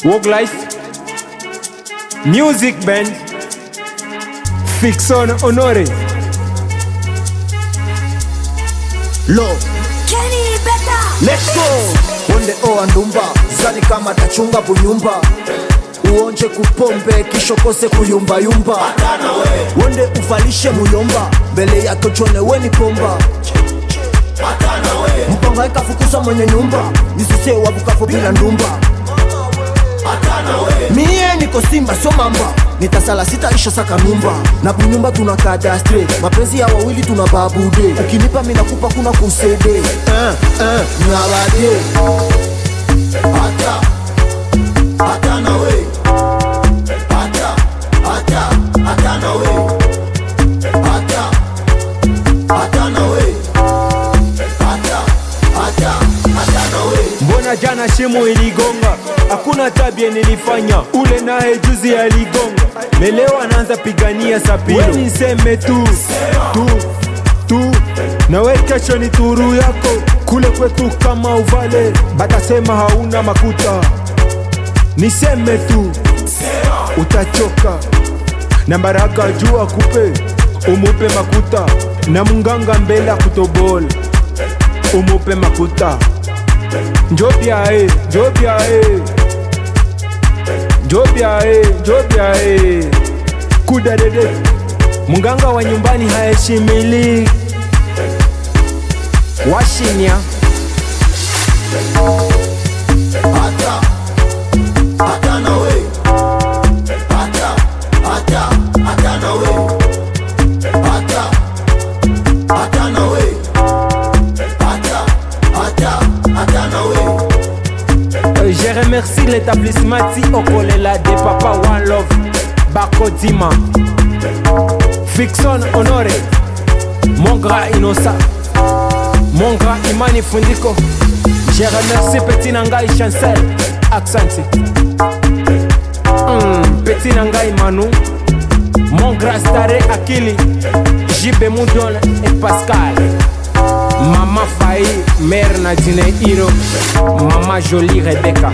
Work Life Music Band Fiction Honore Lo Kenny Beta. Let's go. Wonde o andumba zani kama tachunga bunyumba uonje kupombe kishokose kuyumba yumba. Wonde ufalishe muyomba mbele yako chone weni pomba. Mpanga ikafukusa mwenye nyumba nisise wabukafo bila ndumba. Mie niko Simba so mamba, nitasala sitaisha saka numba. Na bunyumba tuna kadastre, mapenzi ya wawili tuna babude. Ukinipa mina kupa kuna kusede Nabade Hata na we Hata na we Hata na we Hata na we. Mbona jana shimo iligonga, hakuna tabia nilifanya, ule naye juzi aligonga, meleo anaanza pigania sapilo. We niseme tu nawe kesho ni turu yako, kule kwetu kama uvale, batasema hauna makuta. Niseme tu utachoka, na baraka jua kupe umupe makuta, na munganga mbele kutobola umupe makuta. Njobiae kudadede, munganga wa nyumbani haeshimili washinya. Hata na we Hata na we Hata na we Hata na we. Je remercie l'établissement Ti Okolela de Papa One Love Bakodima Fiction Honore, mon grand innocent, mon grand Imani Fundiko. Je remercie Petit Nangai Chancel Aksanti, Petit Nangai Manu, mon grand Stare Akili, JB Moudon et Pascal, Mama Faye, Mère Nadine Hiro, Mama Jolie Rebecca.